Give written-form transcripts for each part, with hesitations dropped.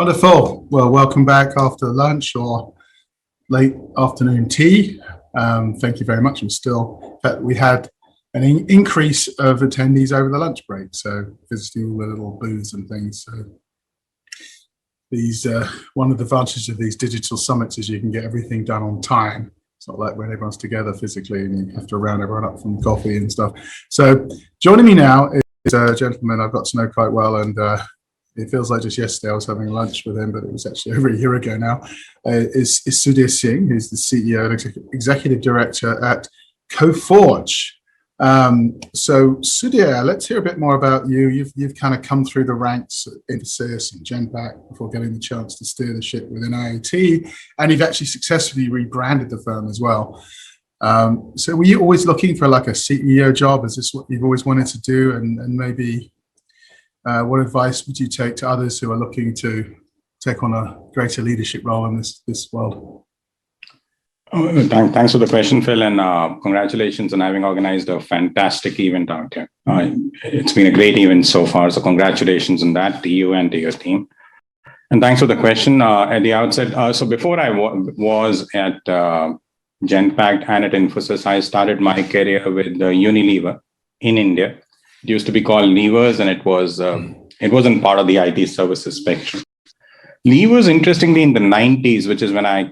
Wonderful. Well, welcome back after lunch or late afternoon tea. Thank you very much. We had an increase of attendees over the lunch break, so visiting all the little booths and things. So these one of the advantages of these digital summits is you can get everything done on time. It's not like when everyone's together physically and you have to round everyone up from coffee and stuff. So joining me now is a gentleman I've got to know quite well, and it feels like just yesterday I was having lunch with him, but it was actually over a year ago now, is Sudhir Singh, who's the CEO and Executive Director at Coforge. So Sudhir, let's hear a bit more about you. You've kind of come through the ranks at Infosys and Genpact before getting the chance to steer the ship within IoT, and you've actually successfully rebranded the firm as well. So were you always looking for like a CEO job? Is this what you've always wanted to do? And maybe what advice would you take to others who are looking to take on a greater leadership role in this world? Thanks for the question, Phil, and congratulations on having organized a fantastic event out here. It's been a great event so far, so congratulations on that to you and to your team. And thanks for the question at the outset. So before I was at Genpact and at Infosys, I started my career with Unilever in India. It used to be called Levers, and it wasn't part of the IT services spectrum. Levers, interestingly, in the 90s, which is when I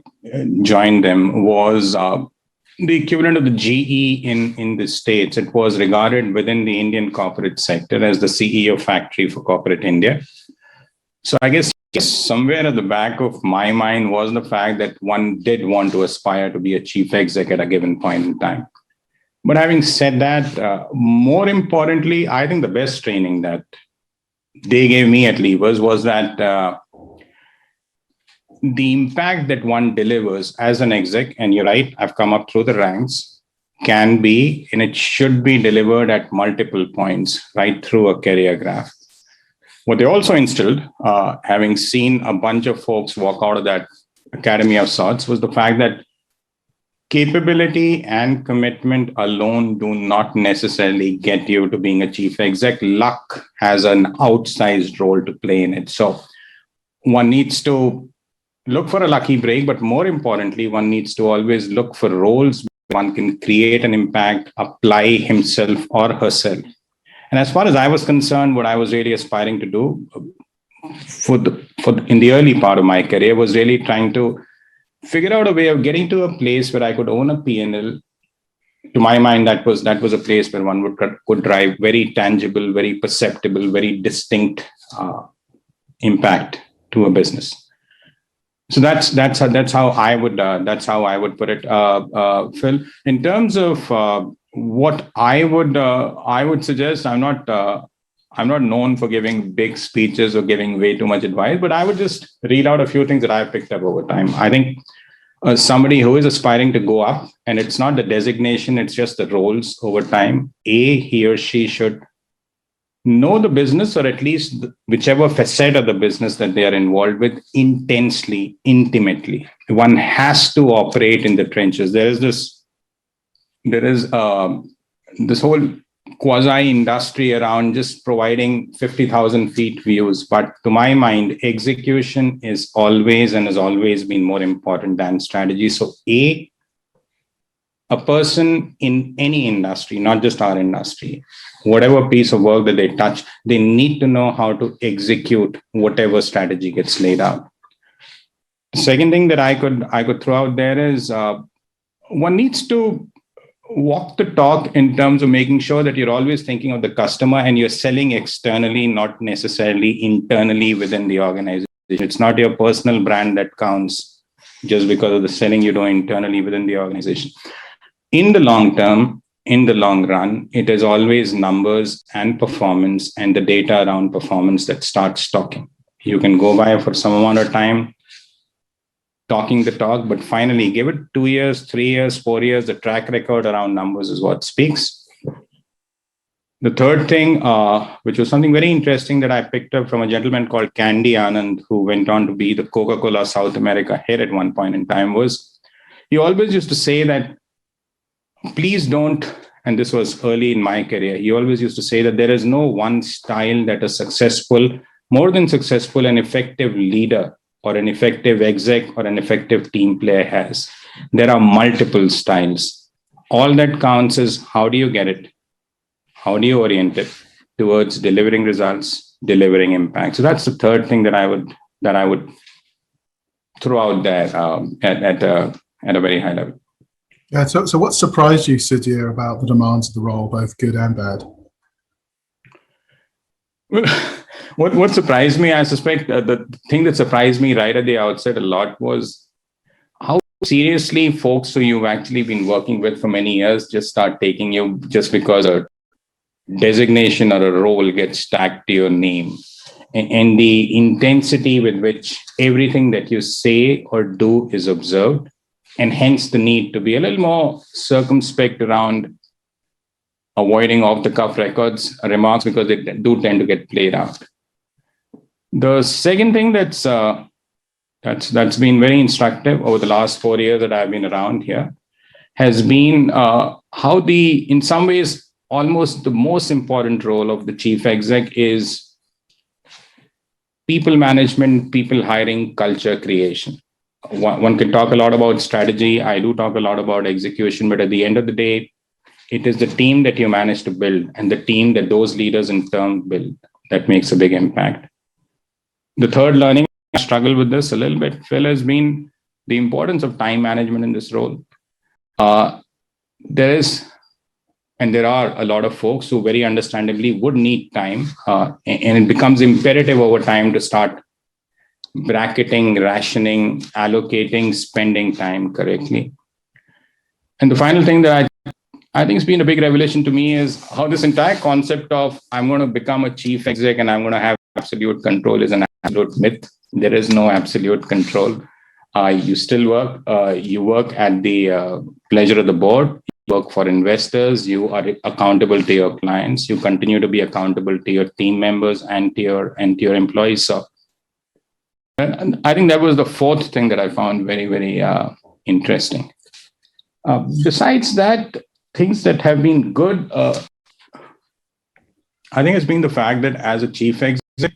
joined them, was the equivalent of the GE in the States. It was regarded within the Indian corporate sector as the CEO factory for corporate India. So I guess somewhere at the back of my mind was the fact that one did want to aspire to be a chief exec at a given point in time. But having said that, more importantly, I think the best training that they gave me at Levers was that the impact that one delivers as an exec, and you're right, I've come up through the ranks, can be, and it should be delivered at multiple points, right through a career graph. What they also instilled, having seen a bunch of folks walk out of that academy of sorts, was the fact that capability and commitment alone do not necessarily get you to being a chief exec. Luck has an outsized role to play in it. So one needs to look for a lucky break, but more importantly, one needs to always look for roles where one can create an impact, apply himself or herself. And as far as I was concerned, what I was really aspiring to do in the early part of my career was really trying to figure out a way of getting to a place where I could own a P&L. To my mind, that was a place where one could drive very tangible, very perceptible, very distinct impact to a business. So that's how I would put it, Phil. In terms of what I would suggest, I'm not known for giving big speeches or giving way too much advice, but I would just read out a few things that I've picked up over time. I think somebody who is aspiring to go up, and it's not the designation, it's just the roles over time, he or she should know the business, or at least whichever facet of the business that they are involved with, intensely, intimately. One has to operate in the trenches. There is this whole quasi-industry around just providing 50,000 feet views. But to my mind, execution is always and has always been more important than strategy. So a person in any industry, not just our industry, whatever piece of work that they touch, they need to know how to execute whatever strategy gets laid out. The second thing that I could throw out there is one needs to walk the talk in terms of making sure that you're always thinking of the customer and you're selling externally, not necessarily internally within the organization. It's not your personal brand that counts just because of the selling you do internally within the organization. In the long term, in the long run, it is always numbers and performance and the data around performance that starts talking. You can go by for some amount of time, talking the talk, but finally give it 2 years, 3 years, 4 years, the track record around numbers is what speaks. The third thing, which was something very interesting that I picked up from a gentleman called Candy Anand, who went on to be the Coca-Cola South America head at one point in time, was he always used to say that, please don't, and this was early in my career, he always used to say that there is no one style that a successful more than successful an effective leader or an effective exec or an effective team player has, there are multiple styles. All that counts is how do you get it? How do you orient it towards delivering results, delivering impact? So that's the third thing that I would throw out there at a very high level. Yeah. So what surprised you, Sudhir, about the demands of the role, both good and bad? What surprised me, I suspect the thing that surprised me right at the outset a lot was how seriously folks who you've actually been working with for many years just start taking you just because a designation or a role gets stacked to your name. And the intensity with which everything that you say or do is observed, and hence the need to be a little more circumspect around avoiding off-the-cuff remarks because they do tend to get played out. The second thing that's been very instructive over the last 4 years that I've been around here has been how in some ways, almost the most important role of the chief exec is people management, people hiring, culture creation. One can talk a lot about strategy. I do talk a lot about execution, but at the end of the day, it is the team that you manage to build and the team that those leaders in turn build that makes a big impact. The third learning, I struggle with this a little bit, Phil, has been the importance of time management in this role. There are a lot of folks who very understandably would need time, and it becomes imperative over time to start bracketing, rationing, allocating, spending time correctly. And the final thing that I think has been a big revelation to me is how this entire concept of I'm going to become a chief exec and I'm going to have absolute control is an absolute myth. There is no absolute control. You still work. You work at the pleasure of the board. You work for investors. You are accountable to your clients. You continue to be accountable to your team members and to your employees. So, and I think that was the fourth thing that I found very, very interesting. Besides that, things that have been good, I think it's been the fact that as a chief exec,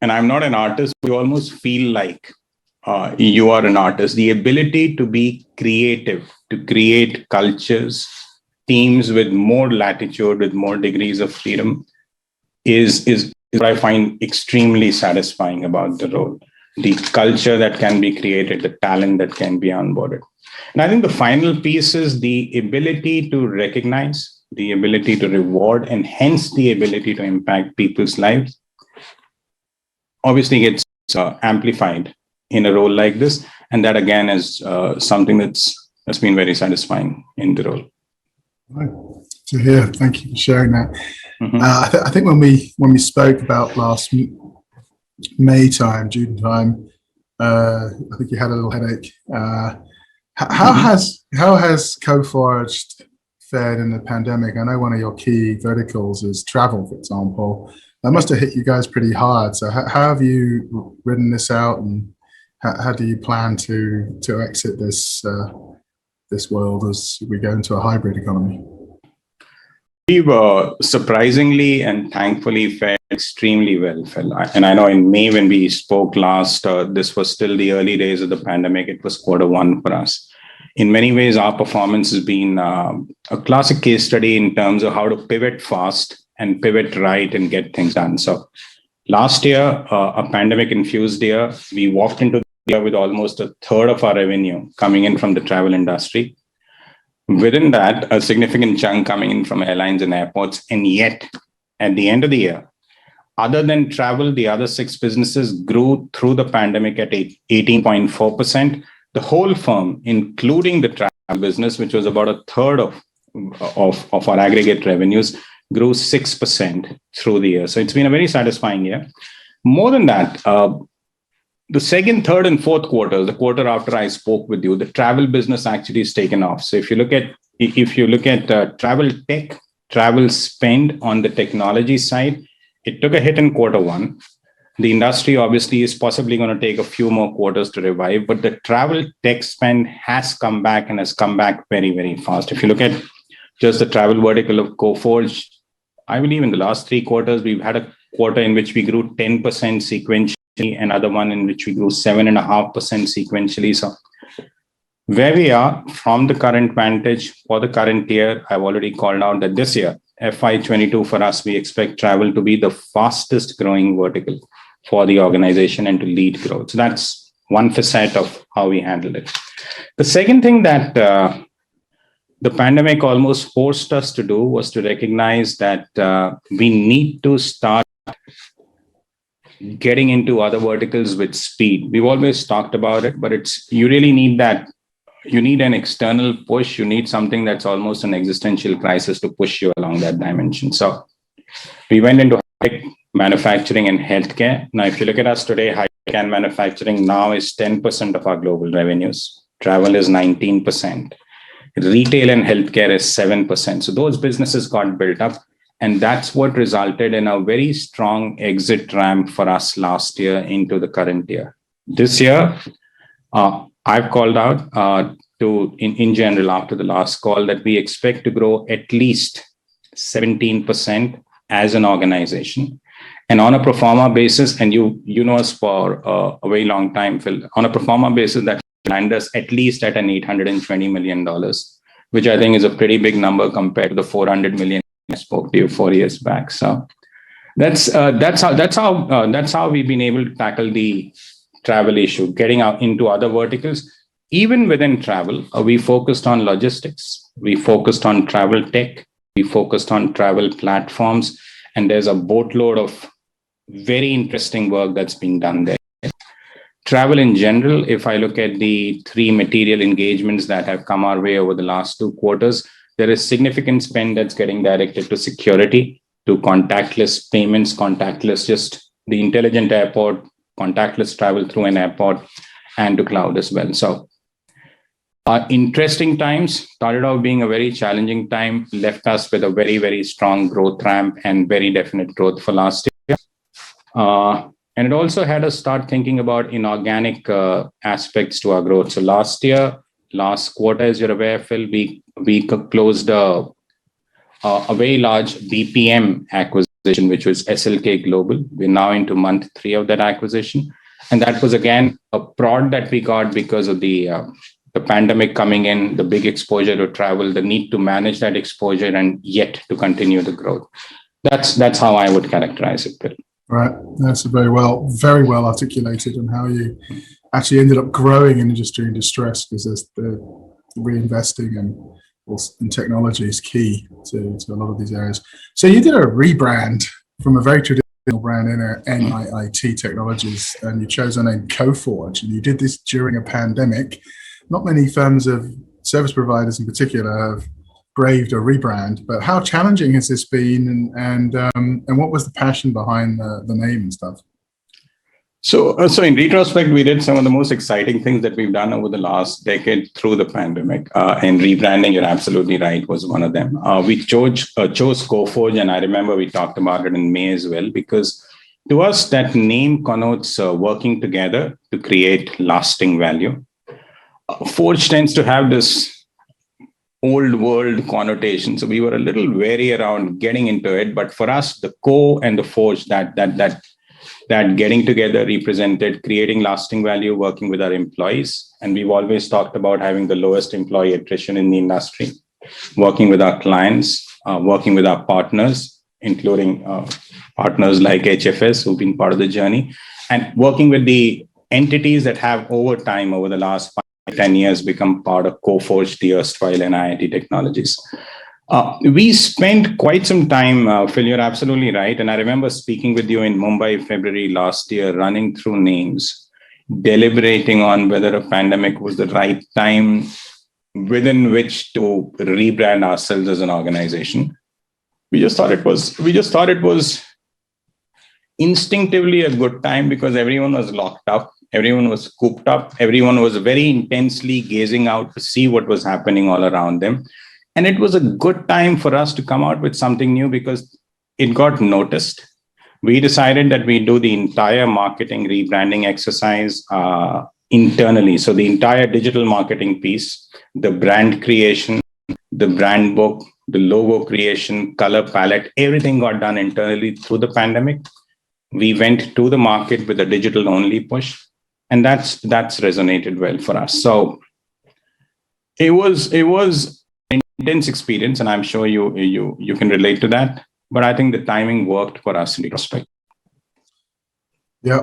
and I'm not an artist, you almost feel like you are an artist. The ability to be creative, to create cultures, teams with more latitude, with more degrees of freedom is what I find extremely satisfying about the role. The culture that can be created, the talent that can be onboarded. And I think the final piece is the ability to recognize, the ability to reward, and hence the ability to impact people's lives. Obviously gets amplified in a role like this. And that again is something that's been very satisfying in the role. Right. To hear. Thank you for sharing that. Mm-hmm. I think when we spoke about last May time, June time, I think you had a little headache. How has Coforge fared in the pandemic? I know one of your key verticals is travel, for example. That must have hit you guys pretty hard. So how have you ridden this out, and how do you plan to exit this world as we go into a hybrid economy? We've surprisingly and thankfully fared extremely well, Phil. And I know in May when we spoke last, this was still the early days of the pandemic. It was Q1 for us. In many ways, our performance has been a classic case study in terms of how to pivot fast and pivot right and get things done. So last year, a pandemic-infused year, we walked into the year with almost a third of our revenue coming in from the travel industry. Within that, a significant chunk coming in from airlines and airports. And yet, at the end of the year, other than travel, the other 6 businesses grew through the pandemic at 18.4%. The whole firm, including the travel business, which was about a third of our aggregate revenues, grew 6% through the year. So it's been a very satisfying year. More than that, the second, third, and fourth quarters, the quarter after I spoke with you, the travel business actually is taken off. So if you look at travel tech, travel spend on the technology side, it took a hit in Q1. The industry obviously is possibly going to take a few more quarters to revive, but the travel tech spend has come back and has come back very, very fast. If you look at just the travel vertical of Coforge, I believe in the last 3 quarters, we've had a quarter in which we grew 10% sequentially, another one in which we grew 7.5% sequentially. So where we are from the current vantage for the current year, I've already called out that this year, FY22 for us, we expect travel to be the fastest growing vertical for the organization and to lead growth. So that's one facet of how we handle it. The second thing that the pandemic almost forced us to do was to recognize that we need to start getting into other verticals with speed. We've always talked about it, but you really need that. You need an external push. You need something that's almost an existential crisis to push you along that dimension. So we went into high-tech manufacturing and healthcare. Now, if you look at us today, high-tech and manufacturing now is 10% of our global revenues. Travel is 19%. Retail and healthcare is 7%. So those businesses got built up. And that's what resulted in a very strong exit ramp for us last year into the current year. This year, I've called out in general after the last call that we expect to grow at least 17% as an organization. And on a pro forma basis, and you know us for a very long time, Phil, on a pro forma basis, that land us at least at an $820 million, which I think is a pretty big number compared to the $400 million I spoke to you 4 years back. So that's how we've been able to tackle the travel issue, getting out into other verticals. Even within travel, we focused on logistics, we focused on travel tech, we focused on travel platforms, and there's a boatload of very interesting work that's being done there. Travel in general, if I look at the 3 material engagements that have come our way over the last 2 quarters, there is significant spend that's getting directed to security, to contactless payments, contactless, just the intelligent airport, contactless travel through an airport, and to cloud as well. So interesting times, started out being a very challenging time, left us with a very, very strong growth ramp and very definite growth for last year. And it also had us start thinking about inorganic aspects to our growth. So last quarter, as you're aware, Phil, we closed a very large BPM acquisition, which was SLK Global. We're now into month 3 of that acquisition. And that was, again, a prod that we got because of the pandemic coming in, the big exposure to travel, the need to manage that exposure and yet to continue the growth. That's how I would characterize it, Phil. Right. That's very well articulated on how you actually ended up growing an industry in distress, because there's the reinvesting and technology is key to a lot of these areas. So you did a rebrand from a very traditional brand in NIIT Technologies, and you chose the name Coforge, and you did this during a pandemic. Not many firms of service providers in particular have braved a rebrand, but how challenging has this been, and what was the passion behind the name and stuff? So in retrospect, we did some of the most exciting things that we've done over the last decade through the pandemic. And rebranding, you're absolutely right, was one of them. We chose Coforge, and I remember we talked about it in May as well, because to us, that name connotes working together to create lasting value. Forge tends to have this old world connotation, so we were a little wary around getting into it. But for us, the co and the forge, that getting together represented creating lasting value, working with our employees. And we've always talked about having the lowest employee attrition in the industry, working with our clients, working with our partners, including partners like HFS, who've been part of the journey, and working with the entities that have over time, over the last 10 years, become part of Coforge, the erstwhile NIIT Technologies. We spent quite some time, Phil, you're absolutely right. And I remember speaking with you in Mumbai, February last year, running through names, deliberating on whether a pandemic was the right time within which to rebrand ourselves as an organization. We just thought it was instinctively a good time because everyone was locked up. Everyone was cooped up. Everyone was very intensely gazing out to see what was happening all around them. And it was a good time for us to come out with something new because it got noticed. We decided that we do the entire marketing rebranding exercise internally. So the entire digital marketing piece, the brand creation, the brand book, the logo creation, color palette, everything got done internally through the pandemic. we went to the market with a digital only push, and that's resonated well for us. So it was an intense experience, and I'm sure you can relate to that. But I think the timing worked for us in retrospect. Yeah,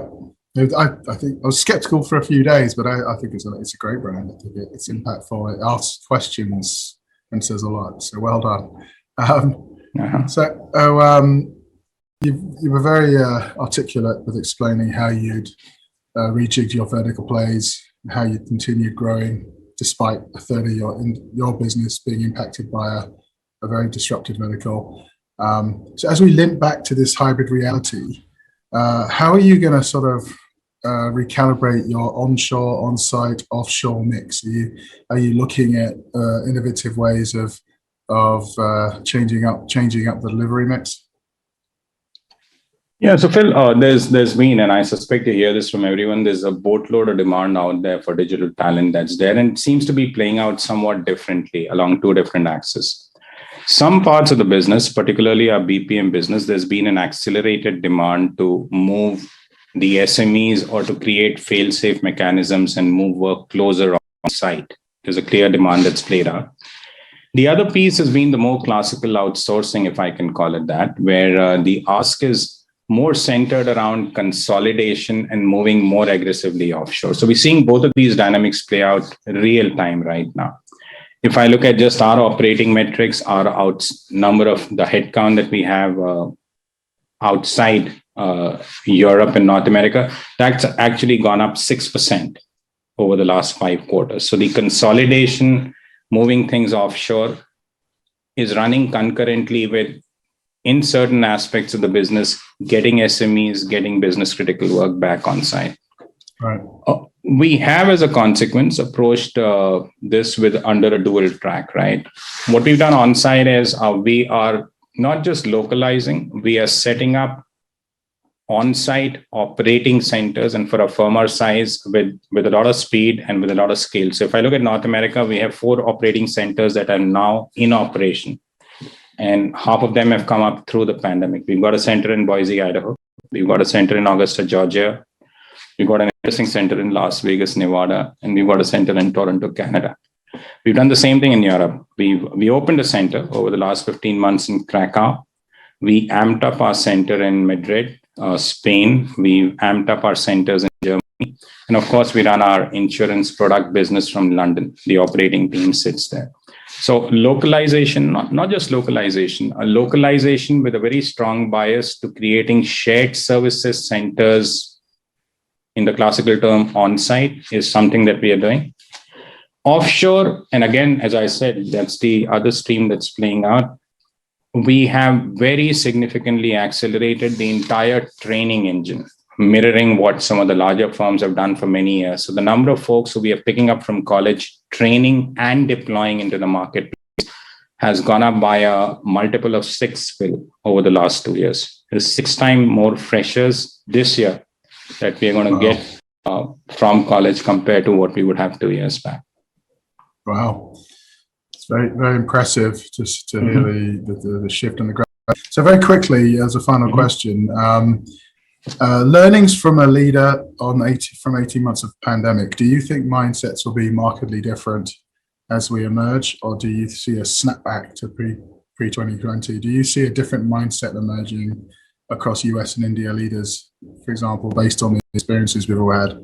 I think I was skeptical for a few days, but I think it's a great brand. I think it's impactful. It asks questions and says a lot. So well done. You were very articulate with explaining how you'd rejigged your vertical plays, how you continued growing despite a third of your business being impacted by a very disrupted vertical. So as we limp back to this hybrid reality, how are you going to sort of recalibrate your onshore, on-site, offshore mix? Are you looking at innovative ways of changing up the delivery mix? Yeah, so Phil, there's been, and I suspect you hear this from everyone, there's a boatload of demand out there for digital talent that's there, and it seems to be playing out somewhat differently along two different axes. Some parts of the business, particularly our BPM business, there's been an accelerated demand to move the SMEs or to create fail-safe mechanisms and move work closer on site. There's a clear demand that's played out. The other piece has been the more classical outsourcing, if I can call it that, where the ask is more centered around consolidation and moving more aggressively offshore. So we're seeing both of these dynamics play out real time right now. If I look at just our operating metrics, our number of the headcount that we have outside Europe and North America, that's actually gone up 6% over the last 5 quarters. So the consolidation, moving things offshore, is running concurrently with, in certain aspects of the business, getting SMEs, getting business critical work back on site. Right. We have, as a consequence, approached this with under a dual track, right? What we've done on site is we are not just localizing, we are setting up on-site operating centers, and for a firmer size with a lot of speed and with a lot of scale. So if I look at North America, we have 4 operating centers that are now in operation. And half of them have come up through the pandemic. We've got a center in Boise, Idaho. We've got a center in Augusta, Georgia. We've got an interesting center in Las Vegas, Nevada. And we've got a center in Toronto, Canada. We've done the same thing in Europe. We opened a center over the last 15 months in Krakow. We amped up our center in Madrid, Spain. We amped up our centers in Germany. And of course, we run our insurance product business from London. The operating team sits there. So localization, not just localization, a localization with a very strong bias to creating shared services centers, in the classical term on-site, is something that we are doing. Offshore, and again, as I said, that's the other stream that's playing out. We have very significantly accelerated the entire training engine, mirroring what some of the larger firms have done for many years. So the number of folks who we are picking up from college, training and deploying into the marketplace has gone up by a multiple of 6 over the last 2 years. There's 6 times more freshers this year that we are going to get from college compared to what we would have 2 years back. Wow. It's very, very impressive just to hear the shift in the graph. So very quickly, as a final question, learnings from a leader from 18 months of pandemic, do you think mindsets will be markedly different as we emerge, or do you see a snapback to pre-2020? Do you see a different mindset emerging across US and India leaders, for example, based on the experiences we've all had?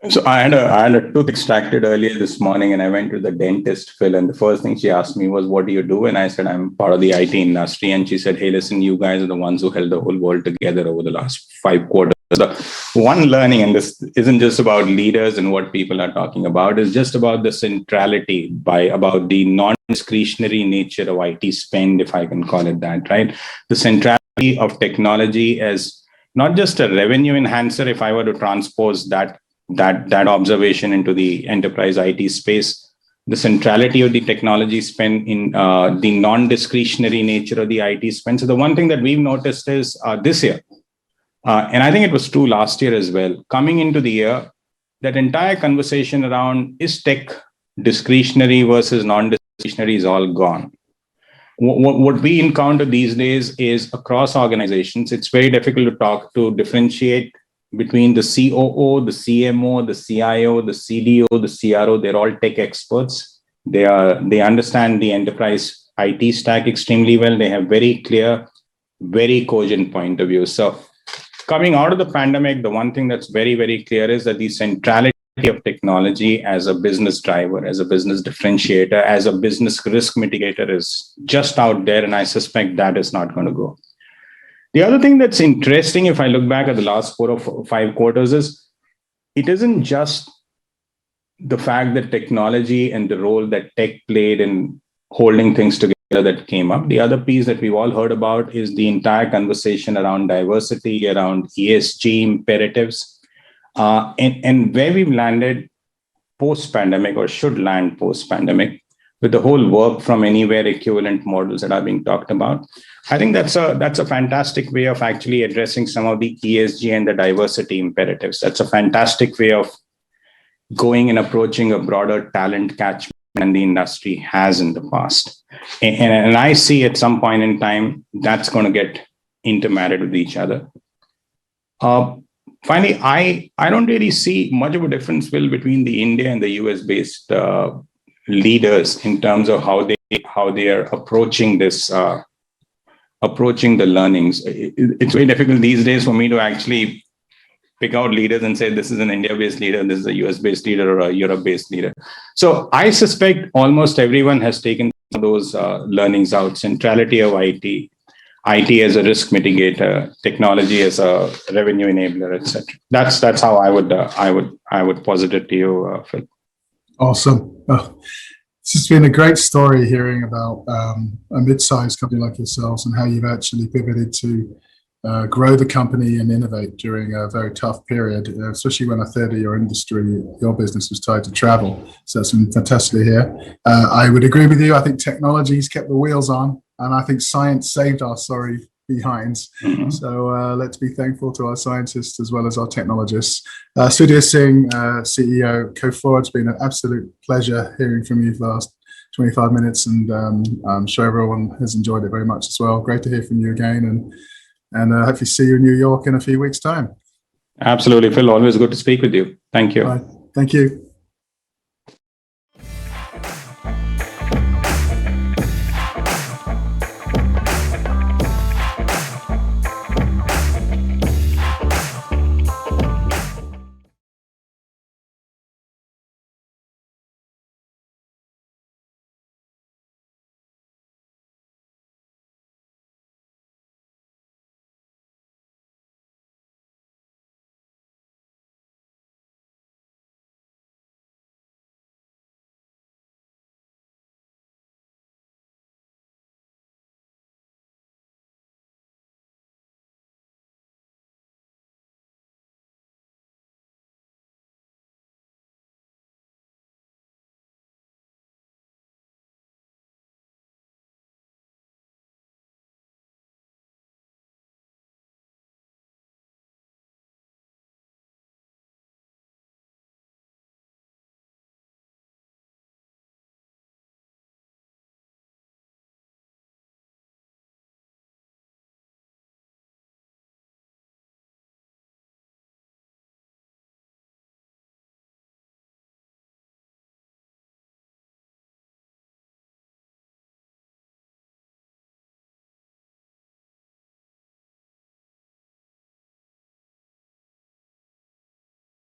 So I had a tooth extracted earlier this morning, and I went to the dentist, Phil, and the first thing she asked me was, "What do you do?" And I said, "I'm part of the IT industry." And she said, "Hey, listen, you guys are the ones who held the whole world together over the last 5 quarters." The one learning, and this isn't just about leaders and what people are talking about, is just about the centrality, about the non-discretionary nature of IT spend, if I can call it that, right? The centrality of technology as not just a revenue enhancer, if I were to transpose that observation into the enterprise IT space, the centrality of the technology spend in the non-discretionary nature of the IT spend. So the one thing that we've noticed is this year, and I think it was true last year as well, coming into the year, that entire conversation around is tech discretionary versus non-discretionary is all gone. what we encounter these days is across organizations, it's very difficult to differentiate between the COO, the CMO, the CIO, the CDO, the CRO. They're all tech experts. They understand the enterprise IT stack extremely well. They have very clear, very cogent point of view. So coming out of the pandemic, the one thing that's very, very clear is that the centrality of technology as a business driver, as a business differentiator, as a business risk mitigator is just out there. And I suspect that is not going to go. The other thing that's interesting, if I look back at the last 4 or 5 quarters, is it isn't just the fact that technology and the role that tech played in holding things together that came up. The other piece that we've all heard about is the entire conversation around diversity, around ESG imperatives, and where we've landed post-pandemic, or should land post-pandemic, with the whole work from anywhere equivalent models that are being talked about. I think that's a fantastic way of actually addressing some of the ESG and the diversity imperatives. That's a fantastic way of going and approaching a broader talent catchment than the industry has in the past. And I see at some point in time, that's going to get intermarried with each other. Finally, I don't really see much of a difference, Will, between the India and the US-based leaders in terms of how they are approaching this, approaching the learnings. It's very difficult these days for me to actually pick out leaders and say, this is an India-based leader, this is a US-based leader, or a Europe-based leader. So I suspect almost everyone has taken those learnings out: centrality of IT as a risk mitigator, technology as a revenue enabler, etc. That's how I would posit it to you, Phil. Awesome. This has been a great story hearing about a mid-sized company like yourselves and how you've actually pivoted to grow the company and innovate during a very tough period, especially when a third of your industry, your business was tied to travel. So that's been fantastic to hear. I would agree with you. I think technology's kept the wheels on, and I think science saved our sorry behinds. Mm-hmm. So let's be thankful to our scientists as well as our technologists. Sudhir Singh, CEO, Coforge, it's been an absolute pleasure hearing from you for the last 25 minutes, and I'm sure everyone has enjoyed it very much as well. Great to hear from you again, and hopefully see you in New York in a few weeks' time. Absolutely, Phil. Always good to speak with you. Thank you. Bye. Thank you.